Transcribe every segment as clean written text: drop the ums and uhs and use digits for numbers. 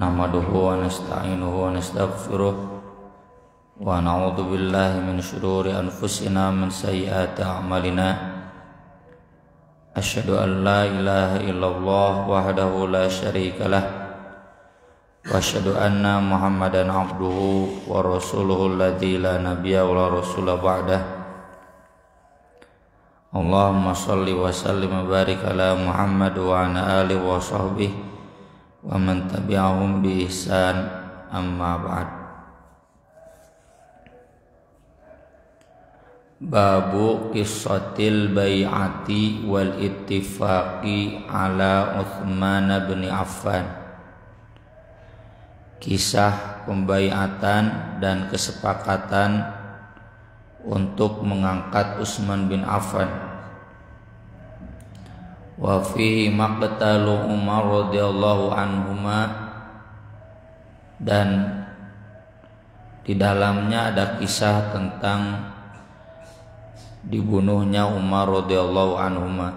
nahmaduhu wa nasta'inuhu wa nastaghfiruh wa na'udzu billahi min shururi anfusina min sayyiati a'malina asyhadu an la ilaha illallah wahdahu la syarikalah wa asyhadu anna muhammadan abduhu wa rasuluhu alladzi la nabiyya wa la rasula ba'dah. Allahumma shalli wa sallim wa barik ala Muhammad wa ala alihi wa sahbihi wa man tabi'ahum bi ihsan, amma ba'd. Babu qissatil bai'ati wal ittifaqi ala Utsman bin Affan. Kisah pembaiatan dan kesepakatan untuk mengangkat Utsman bin Affan. Wa fihi maqtalu Umar radhiyallahu anhuma, dan di dalamnya ada kisah tentang dibunuhnya Umar radhiyallahu anhuma.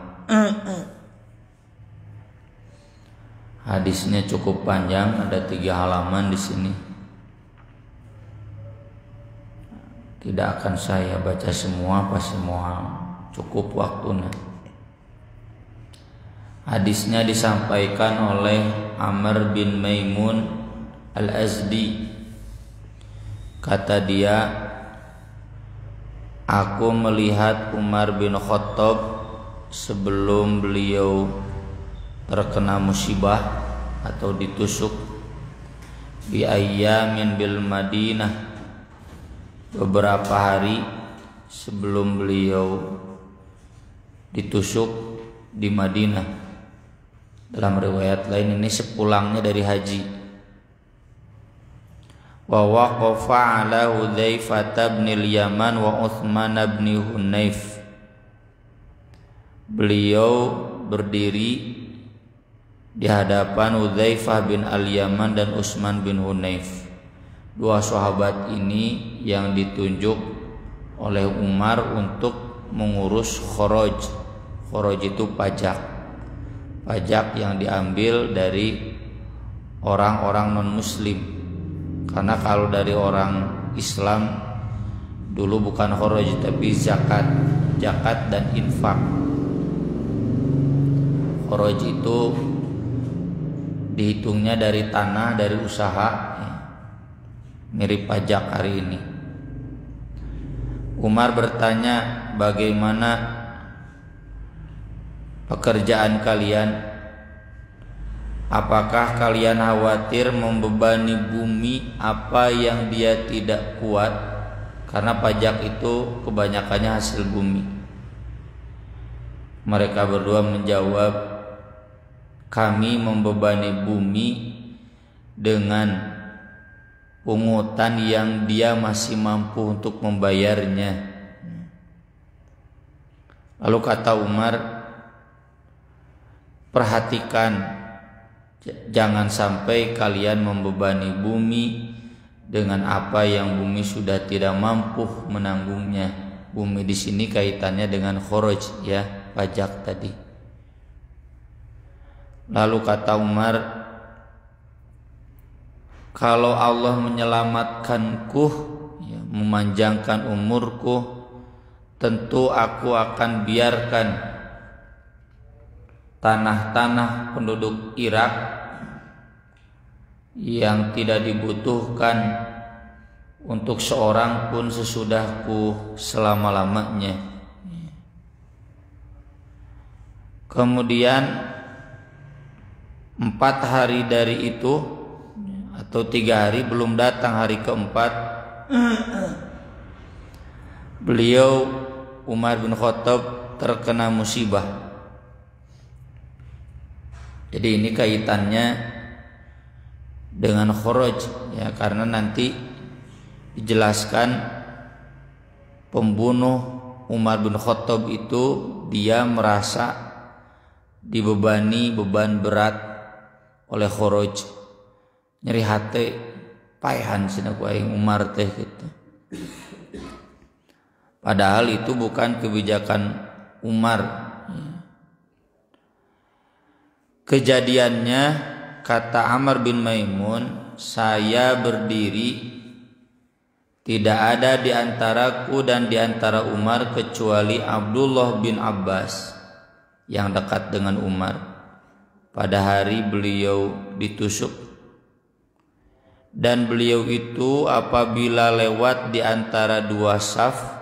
Hadisnya cukup panjang, ada 3 halaman di sini. Tidak akan saya baca semua, pas semua cukup waktunya. Hadisnya disampaikan oleh Amr bin Maimun Al-Azdi. Kata dia, aku melihat Umar bin Khattab sebelum beliau terkena musibah atau ditusuk bi ayyamin bil Madinah, beberapa hari sebelum beliau ditusuk di Madinah. Dalam riwayat lain ini sepulangnya dari haji. Wa waqafa ala Hudzaifah bin al-Yaman wa Utsman bin Hunayf. Beliau berdiri di hadapan Hudzaifah bin al-Yaman dan Utsman bin Hunayf. 2 sahabat ini yang ditunjuk oleh Umar untuk mengurus kharaj. Kharaj itu pajak yang diambil dari orang-orang non-muslim. Karena kalau dari orang Islam dulu bukan kharaj tapi zakat dan infak. Kharaj itu dihitungnya dari tanah, dari usaha, mirip pajak hari ini. Umar bertanya, bagaimana pekerjaan kalian? Apakah kalian khawatir membebani bumi apa yang dia tidak kuat? Karena pajak itu kebanyakannya hasil bumi. Mereka berdua menjawab, kami membebani bumi dengan pungutan yang dia masih mampu untuk membayarnya. Lalu kata Umar, perhatikan, jangan sampai kalian membebani bumi dengan apa yang bumi sudah tidak mampu menanggungnya. Bumi di sini kaitannya dengan kharaj, ya, pajak tadi. Lalu kata Umar, kalau Allah menyelamatkanku, ya, memanjangkan umurku, tentu aku akan biarkan tanah-tanah penduduk Irak yang tidak dibutuhkan untuk seorang pun sesudahku selama-lamanya. Kemudian 4 hari dari itu atau 3 hari, belum datang hari keempat, beliau Umar bin Khattab terkena musibah. Jadi ini kaitannya dengan kharaj, ya, karena nanti dijelaskan pembunuh Umar bin Khattab itu dia merasa dibebani beban berat oleh kharaj. Nyeri hati paehan cenah ku aing Umar teh gitu. Padahal itu bukan kebijakan Umar. Kejadiannya kata Amr bin Maimun, saya berdiri, tidak ada di antaraku dan di antara Umar kecuali Abdullah bin Abbas yang dekat dengan Umar pada hari beliau ditusuk. Dan beliau itu apabila lewat di antara dua saf,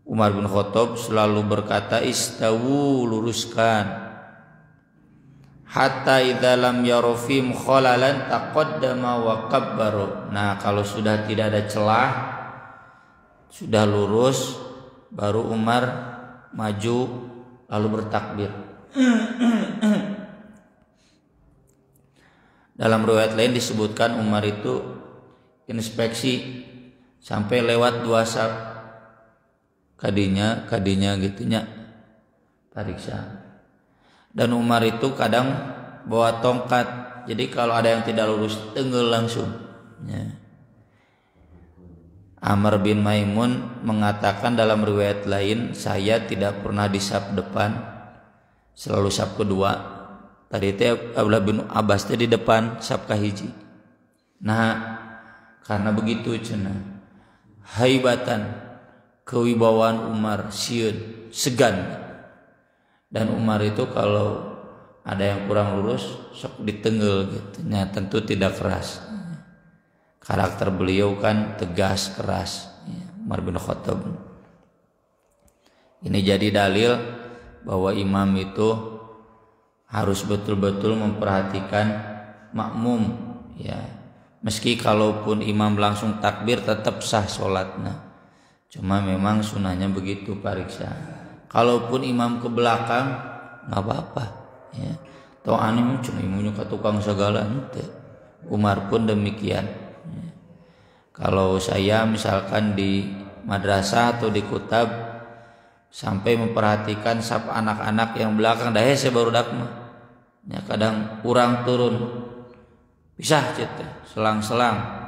Umar bin Khattab selalu berkata, istawu, luruskan. Hatta idza lam yarfim khalalan taqaddama wa kabbaru. Nah, kalau sudah tidak ada celah, sudah lurus, baru Umar maju lalu bertakbir. Dalam riwayat lain disebutkan Umar itu inspeksi sampai lewat dua saf. Kadinya gitunya pariksa. Dan Umar itu kadang bawa tongkat, jadi kalau ada yang tidak lurus tenggel langsung ya. Amr bin Maimun mengatakan dalam riwayat lain, saya tidak pernah di saf depan, selalu saf kedua. Tadi itu Abdullah bin Abbas di depan saf kahiji. Nah, karena begitu cenah haibatan, kewibawaan Umar, sieun, segan. Dan Umar itu kalau ada yang kurang lurus sok ditenggel gitu. Nah, tentu tidak keras. Karakter beliau kan tegas, keras. Umar bin Khattab. Ini jadi dalil bahwa imam itu harus betul-betul memperhatikan makmum ya. Meski kalaupun imam langsung takbir tetap sah sholatnya. Cuma memang sunahnya begitu pariksa. Kalaupun imam ke belakang nggak apa-apa ya. Toh aneh cuma imamnya ke tukang segala ente. Umar pun demikian ya. Kalau saya misalkan di madrasah atau di kutab sampai memperhatikan saf anak-anak yang belakang dah saya baru dakma ya, kadang kurang turun pisah cete selang-selang.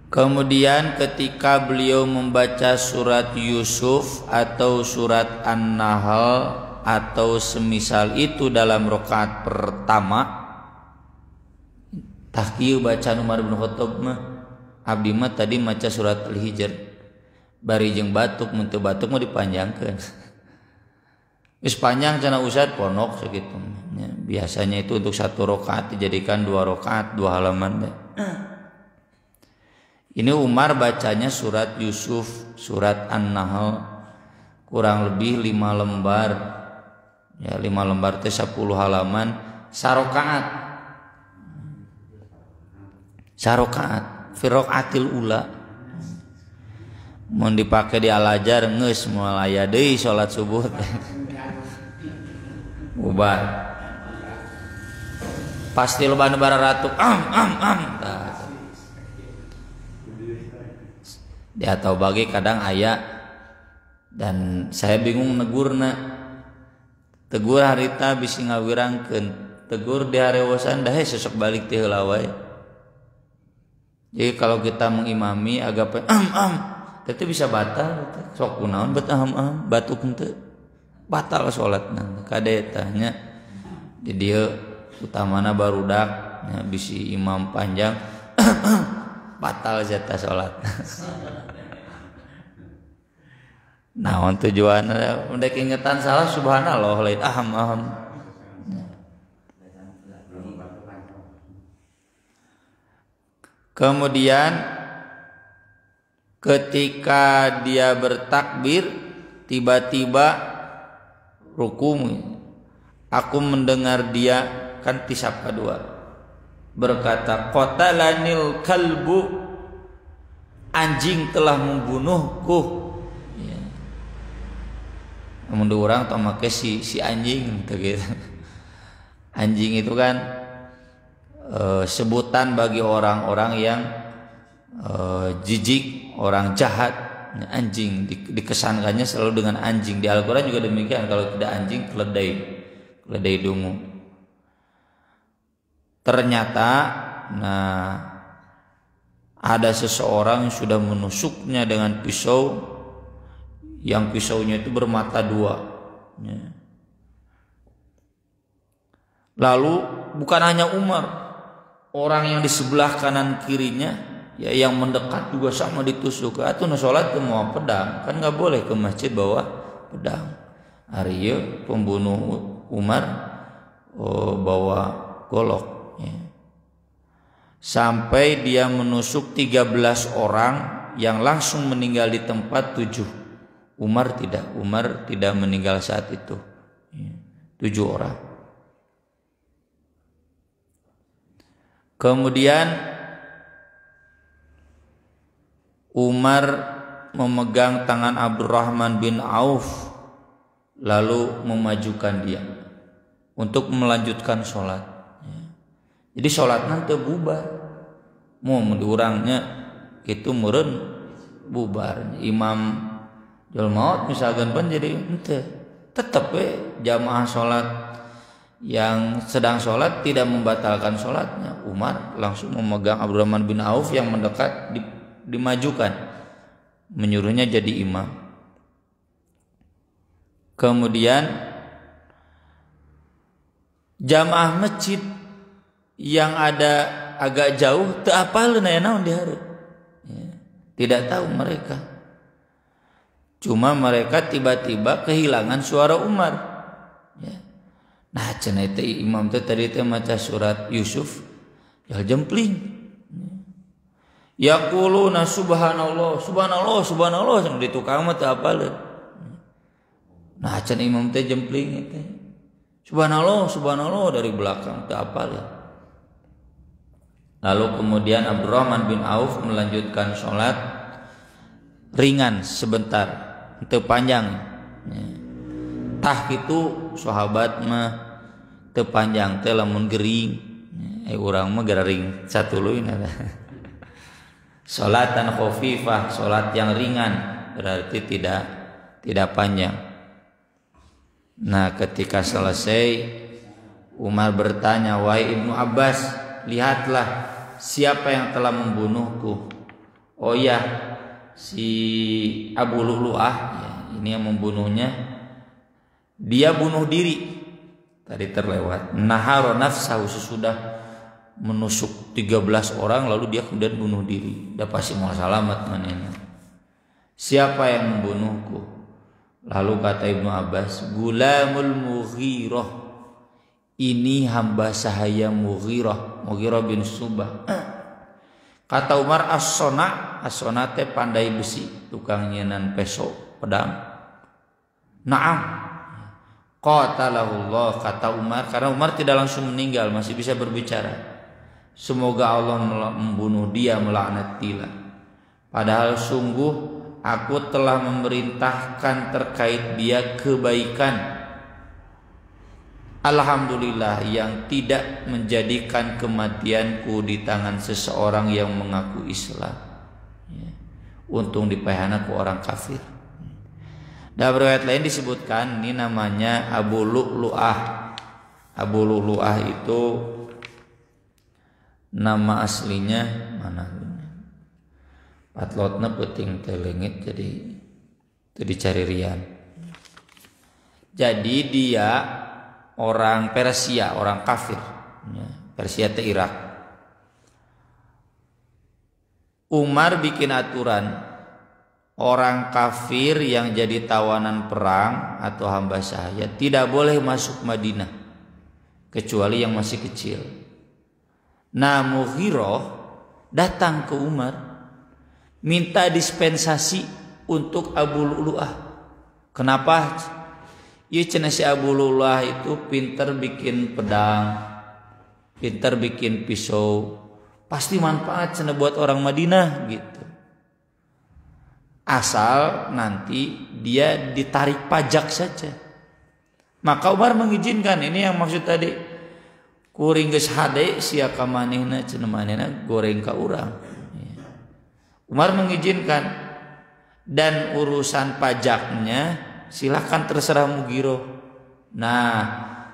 Kemudian ketika beliau membaca surat Yusuf atau surat An-Nahl atau semisal itu dalam rakaat pertama, tahkieu bacaan Umar bin Khattab mah abdi mah tadi maca surat Al-Hijr bari jeung batuk, mun teu batuk mah dipanjangkeun. Geus panjang cenah Ustaz ponok sakitu. Ya, biasanya itu untuk satu rakaat dijadikan 2 rakaat 2 halaman deh. Ini Umar bacanya surat Yusuf, surat An-Nahl kurang lebih 5 lembar. Ya 5 lembar teh 10 halaman sarokaat. Sarokaat fi raqatil ula. Mun dipake di Al-Azhar geus moal aya deui salat subuh teh. Ubah. Pasti loba nu bararatuk dia tahu bagi kadang ayah dan saya bingung negurna. Tegur harita bisi ngawirangkeun, tegur di harewosan dah sesok balik ti heula wae. Jadi kalau kita mengimami agak teh bisa batal sok kunaon bet batuk henteu batal salatna kade tanya di dieu utamana barudak nya bisi imam panjang batal jatah salat. Nah, tujuannya mendek ingetan salah subhanallah lain aham. Kemudian ketika dia bertakbir tiba-tiba ruku, aku mendengar dia kan tisab kedua berkata qatalanil kalbu, anjing telah membunuhku. Namun orang atau make si anjing gitu. Anjing itu kan sebutan bagi orang-orang yang jijik, orang jahat. Anjing dikesankannya selalu dengan anjing. Di Al-Quran juga demikian, kalau tidak anjing keledai dungu. Ternyata ada seseorang yang sudah menusuknya dengan pisau, yang pisaunya itu bermata dua ya. Lalu bukan hanya Umar, orang yang di sebelah kanan kirinya, ya yang mendekat juga sama ditusuk. Atuh nu salat teu mau pedang, kan nggak boleh ke masjid bawa pedang. Ari pembunuh Umar bawa golok. Ya. Sampai dia menusuk 13 orang yang langsung meninggal di tempat 7. Umar tidak meninggal saat itu. 7 orang. Kemudian Umar memegang tangan Abdurrahman bin Auf lalu memajukan dia untuk melanjutkan sholat. Jadi sholat nanti bubar. Mau diurangnya itu meureun bubar. Imam jol maut misalkan pun jadi ente tetap jamaah sholat yang sedang sholat tidak membatalkan sholatnya. Umar langsung memegang Abdurrahman bin Auf yang mendekat dimajukan, menyuruhnya jadi imam. Kemudian jamaah masjid yang ada agak jauh teu apal naon dihareup. Tidak tahu mereka. Cuma mereka tiba-tiba kehilangan suara Umar. Ya. Nah cenah teh imam teh tadi teh maca surat Yusuf, ya jempling. Yaquluna subhanallah, subhanallah, subhanallah sang di tukang mah teu apaleun. Nah cenah imam teh jempling teh. Subhanallah, subhanallah dari belakang teu apaleun. Lalu kemudian Abdurrahman bin Auf melanjutkan sholat ringan sebentar, teu panjang. Tah itu sahabat mah teu panjang teh lamun gering. Urang mah gering satuluy ada. Salatan khafifah, salat yang ringan, berarti tidak panjang. Nah, ketika selesai Umar bertanya, "Wahai Ibnu Abbas, lihatlah siapa yang telah membunuhku." Oh ya, si Abu Lu'lu'ah, ya, ini yang membunuhnya. Dia bunuh diri. Tadi terlewat. Nahara nafsahu, sesudah menusuk 13 orang lalu dia kemudian bunuh diri. Dah pasti mau salamat manehna. Siapa yang membunuhku? Lalu kata Ibnu Abbas, Gulamul Mughirah. Ini hamba sahaya Mughirah bin Subah. Kata Umar, as-sona teh pandai besi, tukang nyenan peso pedang. Naam. Qatalahullah, kata Umar, karena Umar tidak langsung meninggal, masih bisa berbicara. Semoga Allah membunuh dia, melaknatilah. Padahal sungguh aku telah memerintahkan terkait dia kebaikan. Alhamdulillah yang tidak menjadikan kematianku di tangan seseorang yang mengaku Islam. Untung dipayahna ku orang kafir. Dalam riwayat lain disebutkan ini namanya Abu Lu'lu'ah. Abu Lu'lu'ah itu nama aslinya mana? Patlotna peuting teh leungit jadi teu dicari rian. Jadi dia orang Persia, orang kafir. Persia teh Irak. Umar bikin aturan orang kafir yang jadi tawanan perang atau hamba sahaya tidak boleh masuk Madinah kecuali yang masih kecil. Nah, Mughirah datang ke Umar minta dispensasi untuk Abu Lu'lu'ah. Kenapa? Ya cenah si Abu Lu'lu'ah itu pintar bikin pedang, pintar bikin pisau, pasti manfaat cenah buat orang Madinah gitu. Asal nanti dia ditarik pajak saja. Maka Umar mengizinkan. Ini yang maksud tadi. Kuring geus hade sia ka manehna cenah manehna goreng ka urang. Umar mengizinkan. Dan urusan pajaknya silakan terserah Mughirah. Nah,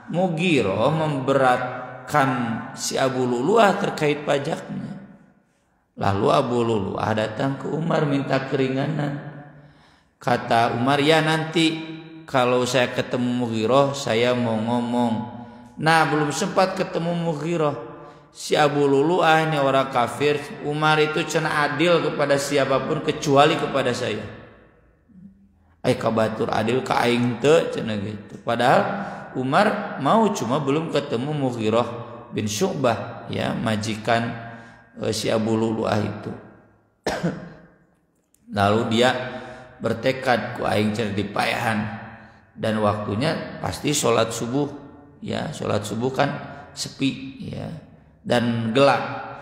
Mughirah memberatkan si Abu Lu'lu'ah terkait pajaknya. Lalu Abu Lu'lu'ah datang ke Umar minta keringanan. Kata Umar, ya nanti kalau saya ketemu Mughirah saya mau ngomong. Nah, belum sempat ketemu Mughirah. Si Abu Lulu'ah ini orang kafir. Umar itu cenah adil kepada siapapun kecuali kepada saya. Kabatur adil ka aing teu cenah gitu. Padahal Umar mau, cuma belum ketemu Mughirah bin Syu'bah, ya, majikan si Abu Lulu'ah itu. Lalu dia bertekad ku aing cenah dipayahan, dan waktunya pasti sholat subuh, ya. Sholat subuh kan sepi, ya, dan gelap.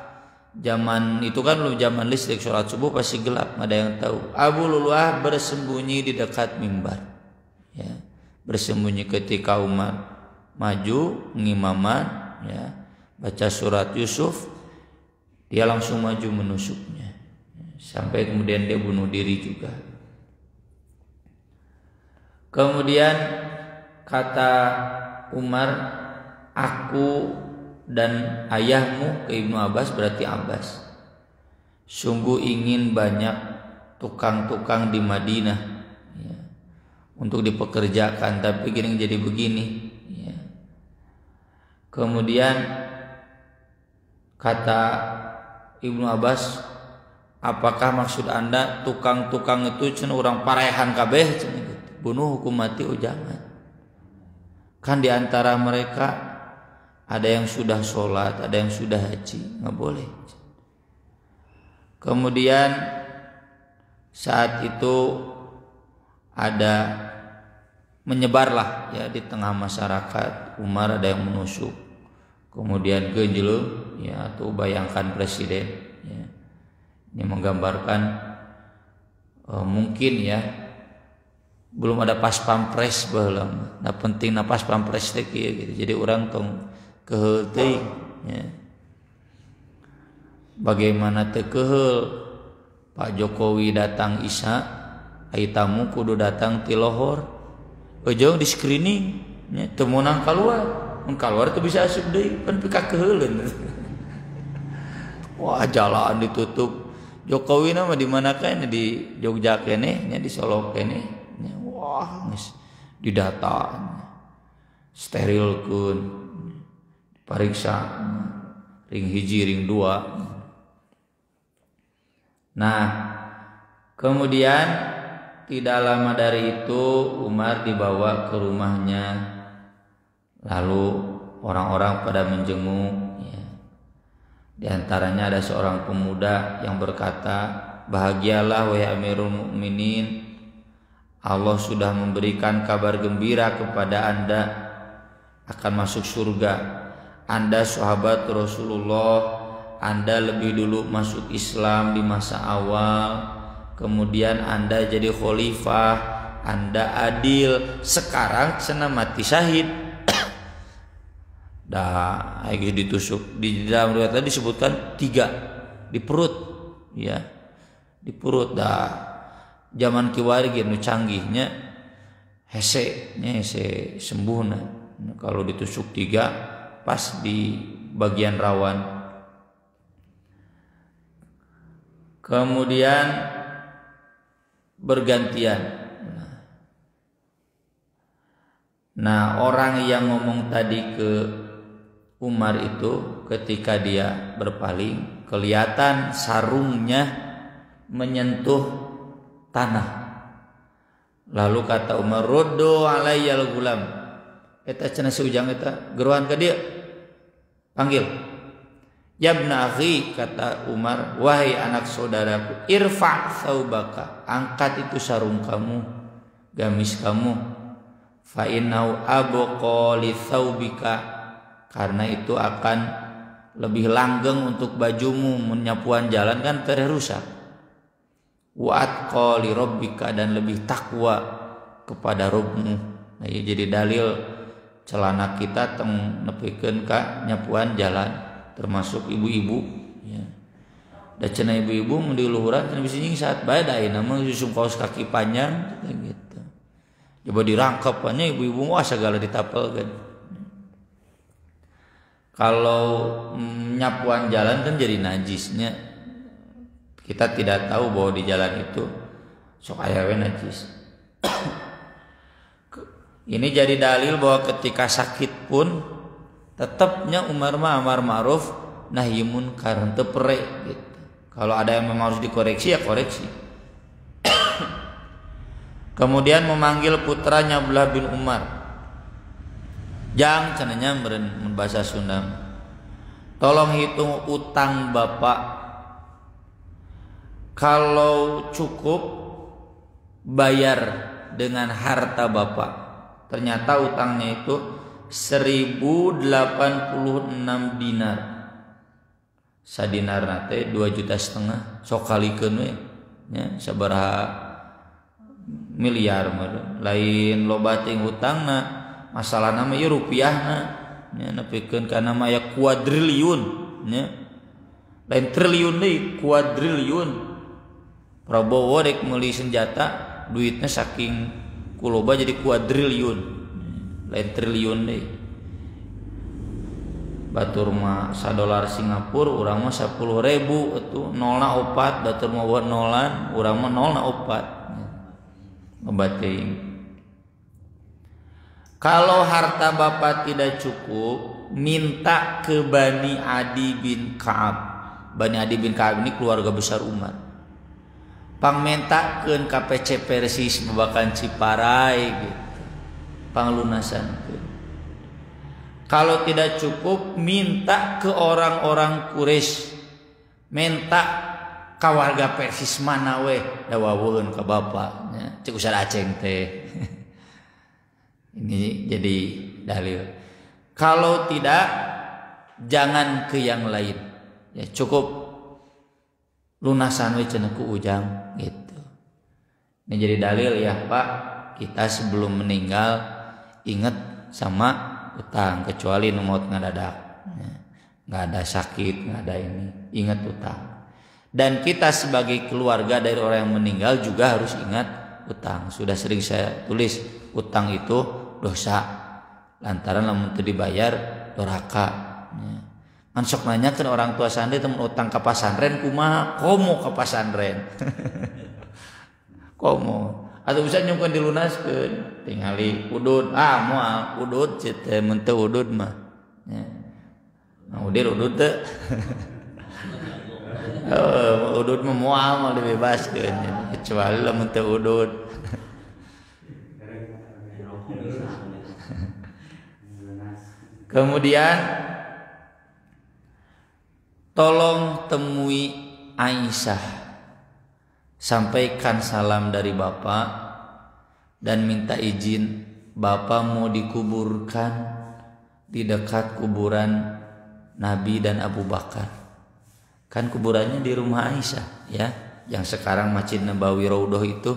Zaman itu kan belum zaman listrik, sholat subuh pasti gelap, nggak ada yang tahu. Abu Lulu'ah bersembunyi di dekat mimbar, ya, bersembunyi ketika Umar maju ngimaman, ya, baca surat Yusuf, dia langsung maju menusuknya, sampai kemudian dia bunuh diri juga. Kemudian kata Umar, aku dan ayahmu, ke Ibnu Abbas, berarti Abbas, sungguh ingin banyak tukang-tukang di Madinah, ya, untuk dipekerjakan, tapi gini jadi begini, ya. Kemudian kata Ibnu Abbas, apakah maksud anda tukang-tukang itu cenah urang parehan kabeh cenah gitu, bunuh hukum mati? Oh jangan, kan diantara mereka ada yang sudah sholat, ada yang sudah haji, nggak boleh. Kemudian saat itu ada menyebarlah, ya, di tengah masyarakat, Umar ada yang menusuk, kemudian genjleuh, ya, atau bayangkan presiden, ya. Ini menggambarkan mungkin, ya, belum ada pas pampres baheula. Nah penting na pas pampres teh kieu gitu. Jadi orang tong keheul teuing, ya. Bagaimana teu keheul Pak Jokowi datang Isya, ai tamu kudu datang ti lohor. Ujung di screening, ya, teu meunang kaluar. Mun kaluar teu bisa asup deui, kan pika keheuleun. Wah, jalan ditutup. Jokowi nama di mana kan, di Jogja keneh, nya di Solo keneh. Wah, geus didata. Sterilkeun. Pariksa ring hiji ring 2. Nah, kemudian tidak lama dari itu Umar dibawa ke rumahnya, lalu orang-orang pada menjenguk, ya. Di antaranya ada seorang pemuda yang berkata, bahagialah wahai Amirul Mukminin, Allah sudah memberikan kabar gembira kepada Anda akan masuk surga. Anda sahabat Rasulullah, Anda lebih dulu masuk Islam di masa awal, kemudian Anda jadi khalifah, Anda adil, sekarang cenah mati syahid. Dah, lagi ditusuk. Di dalam riwayat tadi disebutkan 3 di perut, ya, di perut. Dah, zaman kiwari nu canggihnya hese sembuhna. Kalau ditusuk 3 pas di bagian rawan. Kemudian bergantian. Nah, orang yang ngomong tadi ke Umar itu ketika dia berpaling, kelihatan sarungnya menyentuh tanah. Lalu kata Umar, "Roddo alayyal gulam." Eta cenah seujang eta geruan ka dia. Panggil. "Yabna akhi," kata Umar, "wahai anak saudaraku, irfa' saubaka." Angkat itu sarung kamu, gamis kamu. Fa innahu abqa li saubika. Karena itu akan lebih langgeng untuk bajumu, menyapuan jalan kan terrusak. Wa atqa li rabbika, dan lebih takwa kepada Rabbmu. Nah, ya jadi dalil celana kita teng nepikeun ka nyapuan jalan, termasuk ibu-ibu, ya. Da cenah ibu-ibu mun di luhuran cenah bisa nying saat bae da ayeuna mah susum kaos kaki panjang gitu. Coba dirangkep nya ibu-ibu mah segala ditapelkeun. Kalau nyapuan jalan kan jadi najisnya. Kita tidak tahu bahwa di jalan itu sok aya we najis. Ini jadi dalil bahwa ketika sakit pun Tetapnya Umar mah amar ma'ruf nahi munkar, henteu pere gitu. Kalau ada yang memang harus dikoreksi ya koreksi. Kemudian memanggil putranya Abdullah bin Umar. Jang cenanya meureun bahasa Sunda. Tolong hitung utang Bapak. Kalau cukup bayar dengan harta Bapak. Ternyata utangnya itu 1086 dinar. Sadinar nate 2,5 juta. Sok kalikeun we nya sabaraha miliar meureun. Lain loba ting hutangna, masalahna mah ieu rupiahna nya nepikeun kana mah aya kuadriliun nya. Lain triliun deui, kuadriliun. Prabowo rek meuli senjata duitnya saking kuloba jadi kuadriliun. Lain triliun deui. Batur mah $1 Singapura urang mah 10.000 atuh 0,4 batur mah nolan urang mah 0,4 ngebating. Kalau harta Bapak tidak cukup, minta ke Bani Adi bin Ka'ab. Bani Adi bin Ka'ab ini keluarga besar Umar. Pangmentakeun ka PC Persis babakan Ciparai gitu. Panglunasankeun. Kalau tidak cukup, minta ke orang-orang Quraisy. Minta ka warga Persis mana we dawuheun ka Bapak nya. Cek usah aceng teh. Ini jadi dalil. Kalau tidak, jangan ke yang lain. Ya cukup lunasan we cenah ku ujang gitu. Ini jadi dalil ya Pak, kita sebelum meninggal ingat sama utang, kecuali nu maut ngadadak. Nggak ada sakit, nggak ada ini. Ingat utang. Dan kita sebagai keluarga dari orang yang meninggal juga harus ingat utang. Sudah sering saya tulis, utang itu dosa. Lantaran lamun teu dibayar doraka. Kan sok nanyakeun orang tua santri temen utang ka pasantren kumaha? Komo ka pasantren. Komo. Atau bisa nyungkeun dilunaskeun, tingali udud. Moal udud teh mun teu udud mah. Ya. Nah, udud teh. Udud mah moal mah dibebaskeun, kecuali lamun teu udud. Kemudian tolong temui Aisyah. Sampaikan salam dari Bapak dan minta izin Bapak mau dikuburkan di dekat kuburan Nabi dan Abu Bakar. Kan kuburannya di rumah Aisyah ya, yang sekarang Masjid Nabawi Raudhah itu.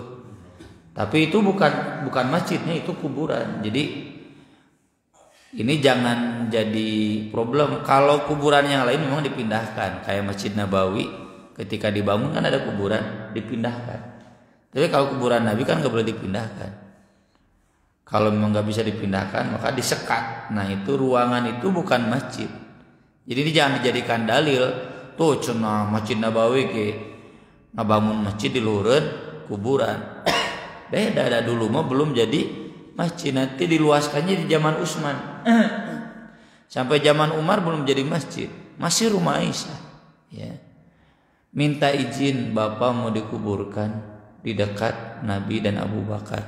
Tapi itu bukan masjidnya, itu kuburan. Jadi ini jangan jadi problem. Kalau kuburan yang lain memang dipindahkan, kayak Masjid Nabawi. Ketika dibangun kan ada kuburan, dipindahkan. Tapi kalau kuburan Nabi kan gak boleh dipindahkan. Kalau memang gak bisa dipindahkan maka disekat. Nah itu ruangan itu bukan masjid. Jadi ini jangan dijadikan dalil. Tuh cenah Masjid Nabawi ke ngabangun masjid di luhureun kuburan. Beda dulu mah belum jadi masjid. Nanti diluaskannya di zaman Utsman. Sampai zaman Umar belum jadi masjid. Masih rumah Aisyah. Ya. Minta izin Bapak mau dikuburkan di dekat Nabi dan Abu Bakar.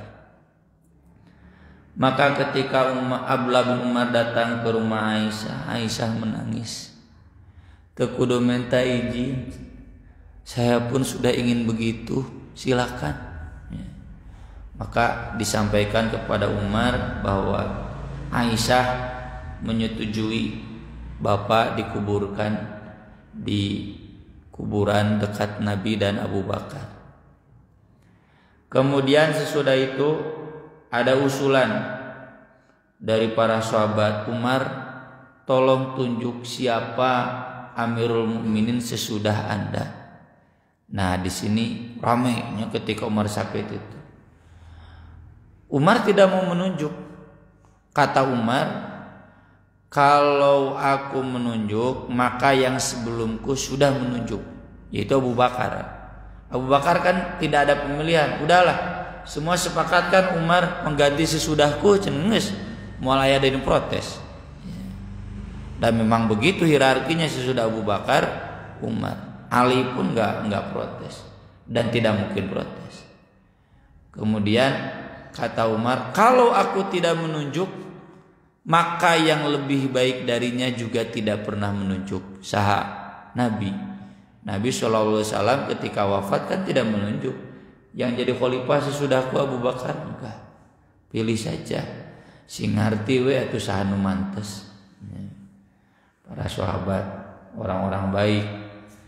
Maka ketika Abdullah bin Umar datang ke rumah Aisyah, Aisyah menangis. Teu kudu minta izin. Saya pun sudah ingin begitu, silakan. Ya. Maka disampaikan kepada Umar bahwa Aisyah menyetujui Bapak dikuburkan di kuburan dekat Nabi dan Abu Bakar. Kemudian sesudah itu ada usulan dari para sahabat, Umar, tolong tunjuk siapa Amirul Mukminin sesudah Anda. Nah, di sini ramainya ketika Umar sakit itu. Umar tidak mau menunjuk. Kata Umar, kalau aku menunjuk maka yang sebelumku sudah menunjuk, yaitu Abu Bakar. Abu Bakar kan tidak ada pemilihan. Udahlah, semua sepakatkan Umar mengganti sesudahku, cengengeus moal aya deui protes. Dan memang begitu hierarkinya sesudah Abu Bakar, Umar. Ali pun nggak protes dan tidak mungkin protes. Kemudian kata Umar, kalau aku tidak menunjuk, maka yang lebih baik darinya juga tidak pernah menunjuk. Saha Nabi SAW ketika wafat kan tidak menunjuk. Yang jadi khalifah sesudahku Abu Bakar, enggak. Pilih saja. Sing ngarti we atuh saha nu mantes. Para sahabat, orang-orang baik.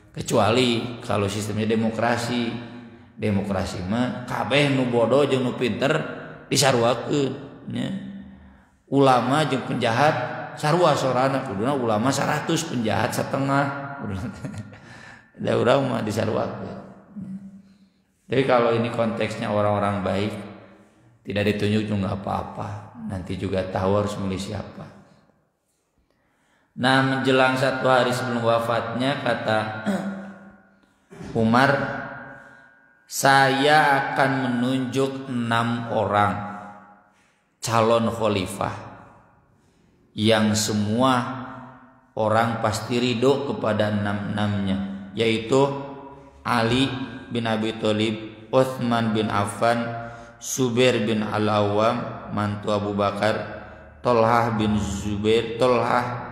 Kecuali kalau sistemnya demokrasi mah kabeh nu bodoh jeung nu pinter disarwakeun nya. Ulama jeung penjahat sarua sorana, kuduna ulama 100, penjahat setengah. Da urang mah disarwakeun. Jadi kalau ini konteksnya orang-orang baik, tidak ditunjuk juga apa-apa. Nanti juga tahu harus milih siapa. Nah, menjelang 1 hari sebelum wafatnya kata Umar, saya akan menunjuk 6 orang calon khalifah yang semua orang pasti ridho kepada 6-6-nya, yaitu Ali bin Abi Thalib, Utsman bin Affan, Zubair bin Al-Awwam mantu Abu Bakar, Tolhah bin Zubair, Tolhah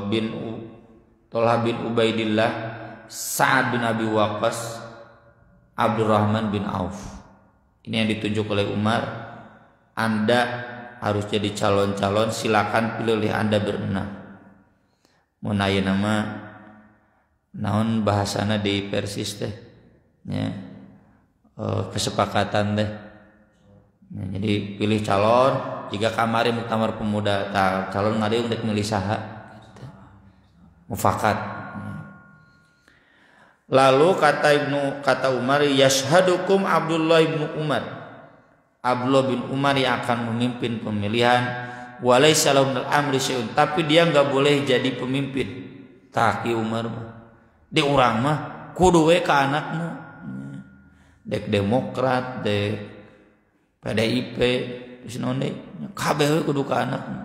bin Ubaidillah, Sa'ad bin Abi Waqqas, Abdurrahman bin Auf. Ini yang ditunjuk oleh Umar. Anda harus jadi calon-calon, silakan pilih oleh Anda berenam. Mun aya nama naon bahasana di Persis teh ya, kesepakatan teh ya, jadi pilih calon jika kamari muktamar pemuda calon ngade untuk milih saha gitu. Mufakat ya. Lalu kata Umar, yashhadukum Abdullah bin Umar, Abdullah bin Umar yang akan memimpin pemilihan, walaysa lahum al-amri syai'un, tapi dia enggak boleh jadi pemimpin. Taki Umar di urang mah kudu we ka anakna. Dek Demokrat, dek PDIP, geus naon deui, kabeh we kudu ka anakna.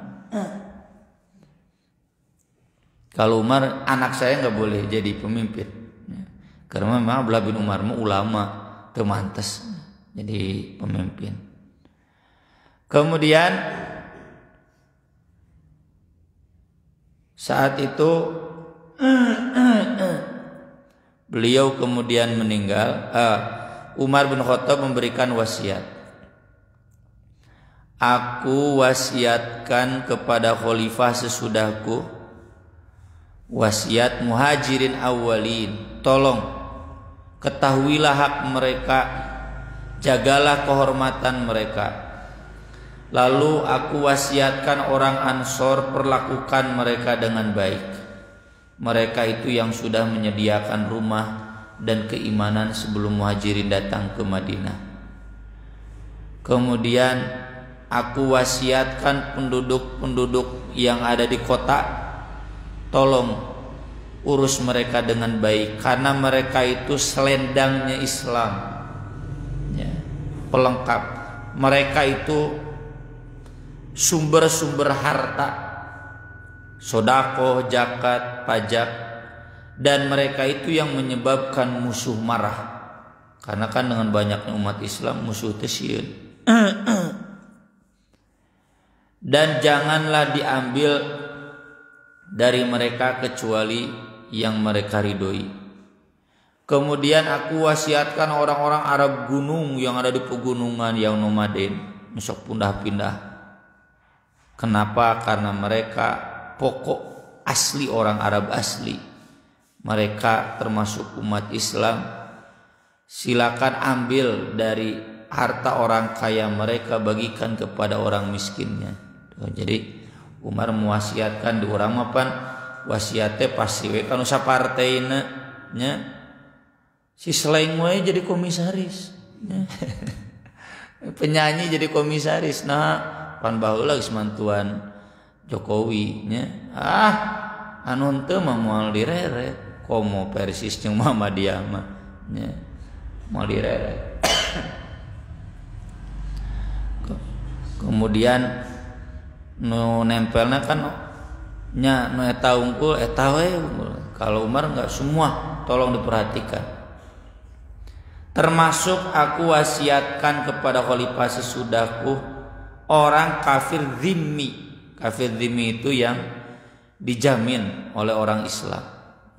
Kalau Umar, anak saya enggak boleh jadi pemimpin. Karena memang Abdullah bin Umar mah ulama, teu mantes jadi pemimpin. Kemudian saat itu beliau kemudian meninggal. Umar bin Khattab memberikan wasiat. Aku wasiatkan kepada khalifah sesudahku, wasiat muhajirin awalin, tolong ketahuilah hak mereka, jagalah kehormatan mereka. Lalu aku wasiatkan orang Ansor, perlakukan mereka dengan baik. Mereka itu yang sudah menyediakan rumah dan keimanan sebelum muhajirin datang ke Madinah. Kemudian aku wasiatkan penduduk-penduduk yang ada di kota, tolong urus mereka dengan baik, karena mereka itu selendangnya Islam ya, pelengkap. Mereka itu sumber-sumber harta, sedekah, zakat, pajak, dan mereka itu yang menyebabkan musuh marah. Karena kan dengan banyaknya umat Islam musuh teh sieun. Dan janganlah diambil dari mereka kecuali yang mereka ridhoi. Kemudian aku wasiatkan orang-orang Arab gunung yang ada di pegunungan yang nomaden, sok pindah-pindah. Kenapa? Karena mereka pokok asli orang Arab asli. Mereka termasuk umat Islam. Silakan ambil dari harta orang kaya mereka, bagikan kepada orang miskinnya. Jadi Umar mewasiatkan di urang mapan wasiatnya pasti we kanu saparteina nya si Sleng we jadi komisaris nya. Penyanyi jadi komisaris, nah pan baheula geus mantuan Jokowi nya. Anu teu mah moal direret, komo Persis jeung Muhammadiyah mah nya moal direret. Kemudian nu nempelna kan nya nu eta unggul eta we unggul. Kalau Umar enggak, semua tolong diperhatikan. Termasuk aku wasiatkan kepada khalifah sesudahku orang kafir zimmi. Kafir zimmi itu yang dijamin oleh orang Islam,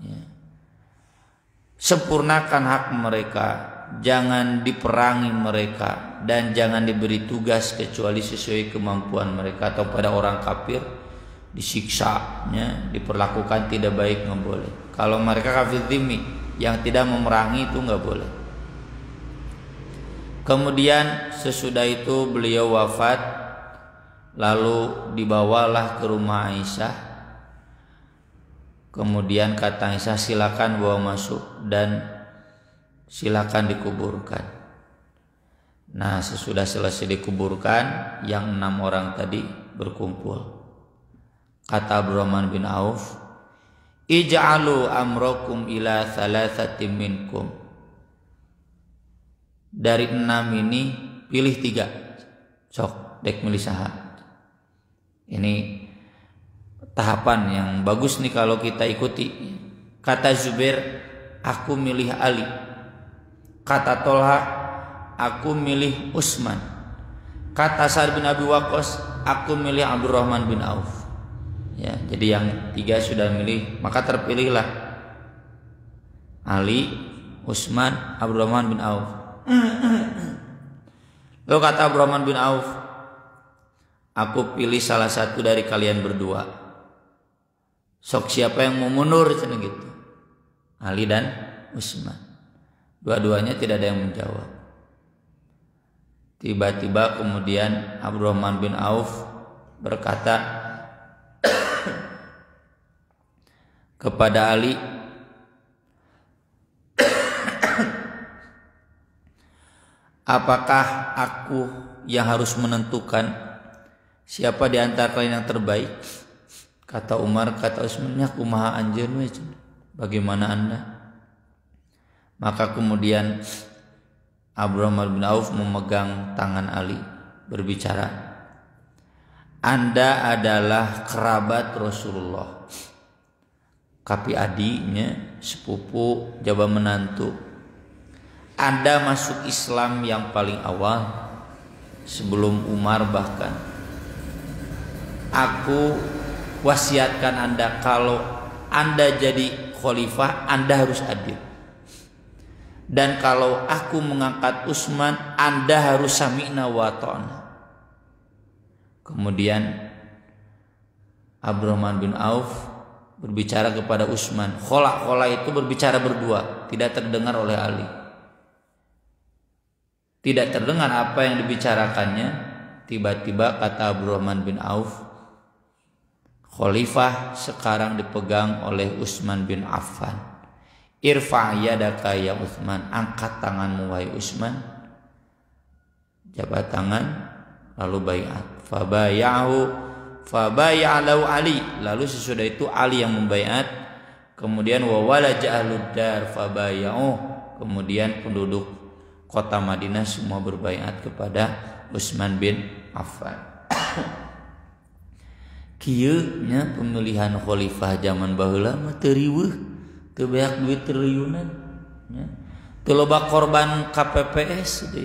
ya. Sempurnakan hak mereka, jangan diperangi mereka, dan jangan diberi tugas kecuali sesuai kemampuan mereka. Atau pada orang kafir disiksa, ya, diperlakukan tidak baik, nggak boleh. Kalau mereka kafir zimmi yang tidak memerangi itu nggak boleh. Kemudian sesudah itu beliau wafat, lalu dibawalah ke rumah Aisyah. Kemudian kata Aisyah, silakan bawa masuk dan silakan dikuburkan. Nah, sesudah selesai dikuburkan, yang 6 orang tadi berkumpul. Kata Abdurrahman bin Auf, ij'alu amrakum ila thalathatin minkum. Dari 6 ini pilih 3. Sok dek milih saha. Ini tahapan yang bagus nih kalau kita ikuti. Kata Zubair, aku milih Ali. Kata Tolha, aku milih Utsman. Kata Sa'ad bin Abi Waqqas, aku milih Abdurrahman bin Auf. Ya, jadi yang 3 sudah milih, maka terpilihlah Ali, Utsman, Abdurrahman bin Auf. Lalu kata Abdurrahman bin Auf, aku pilih salah satu dari kalian berdua. Sok siapa yang mau mundur, cina gitu. Ali dan Utsman. Dua-duanya tidak ada yang menjawab. Tiba-tiba kemudian Abdurrahman bin Auf berkata kepada Ali, apakah aku yang harus menentukan siapa di antara kalian yang terbaik? Kata Umar, kata Utsman, kumaha anjeun we, bagaimana Anda? Maka kemudian Abdurrahman bin Auf memegang tangan Ali, berbicara, Anda adalah kerabat Rasulullah, kapi adinya, sepupu, jaba menantu. Anda masuk Islam yang paling awal, sebelum Umar bahkan. Aku wasiatkan Anda, kalau Anda jadi khalifah, Anda harus adil. Dan kalau aku mengangkat Utsman, Anda harus sami'na wa ta'na. Kemudian Abdurrahman bin Auf berbicara kepada Utsman. Khola itu berbicara berdua, tidak terdengar oleh Ali. Tidak terdengar apa yang dibicarakannya. Tiba-tiba kata Abdurrahman bin Auf, khalifah sekarang dipegang oleh Utsman bin Affan. Irfa' yadaka ya Utsman, angkat tanganmu wahai Utsman. Jabat tangan lalu baiat. Fabaya'ahu Ali. Lalu sesudah itu Ali yang membaiat. Kemudian wa walaja ahlud dar fabaya'uh. Kemudian penduduk kota Madinah semua berbaiat kepada Utsman bin Affan. Kieu nya pemilihan khalifah zaman baheula mah teu riweuh. Teu beak duit triliunan, ya. Teu loba korban KPPS deh.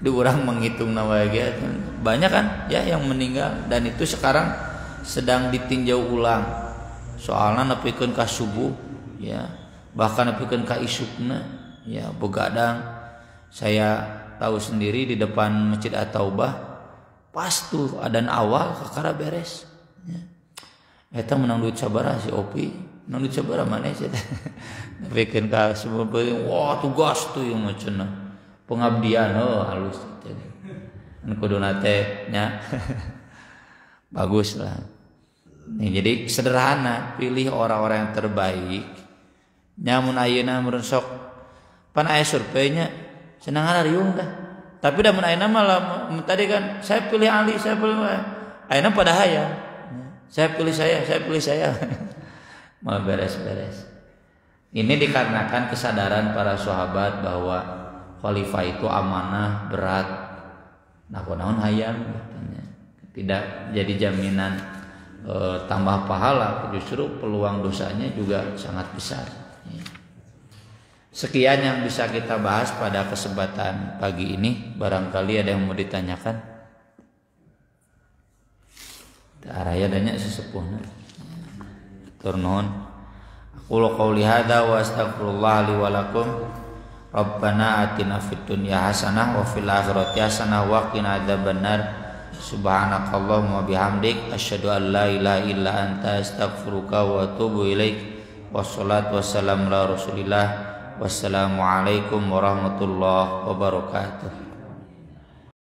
Di urang menghitung nawa ge banyak kan ya yang meninggal, dan itu sekarang sedang ditinjau ulang. Soalnya nepikeun ka subuh, ya, bahkan nepikeun ka isukna, ya, begadang. Saya tahu sendiri di depan Masjid At-Taubah pas tuh adzan awal kakara beres, ya. Eta menang duit sabaraha si Opi. Nang dicoba mana sih? Bikin ka semua, wah tugas tuh yang macam pengabdian, halus. Kudu nate nya bagus lah. Nih, jadi sederhana, pilih orang-orang yang terbaik. Nyamun ayeuna meureun sok pan aya surveinya senang riung dah. Tapi da mun ayeuna malah tadi kan saya pilih Ali, saya pilih ayeuna pada hayang. Saya pilih saya. Malah beres-beres. Ini dikarenakan kesadaran para sahabat bahwa khalifah itu amanah berat. Nah, kunaon hayang katanya. Tidak jadi jaminan tambah pahala, justru peluang dosanya juga sangat besar. Sekian yang bisa kita bahas pada kesempatan pagi ini. Barangkali ada yang mau ditanyakan. Araya banyak sesepuhnya. Turnuhun. Aku qouli hadza wa astaghfirullah li wa lakum. Rabbana atina fid dunya hasanah wa fil akhirati hasanah wa qina adzabannar. Subhanakallahumma bihamdik asyhadu an la ilaha illa anta astaghfiruka wa atubu ilaik. Wassalatu wassalamu ala Rasulillah. Wassalamualaikum warahmatullahi wabarakatuh.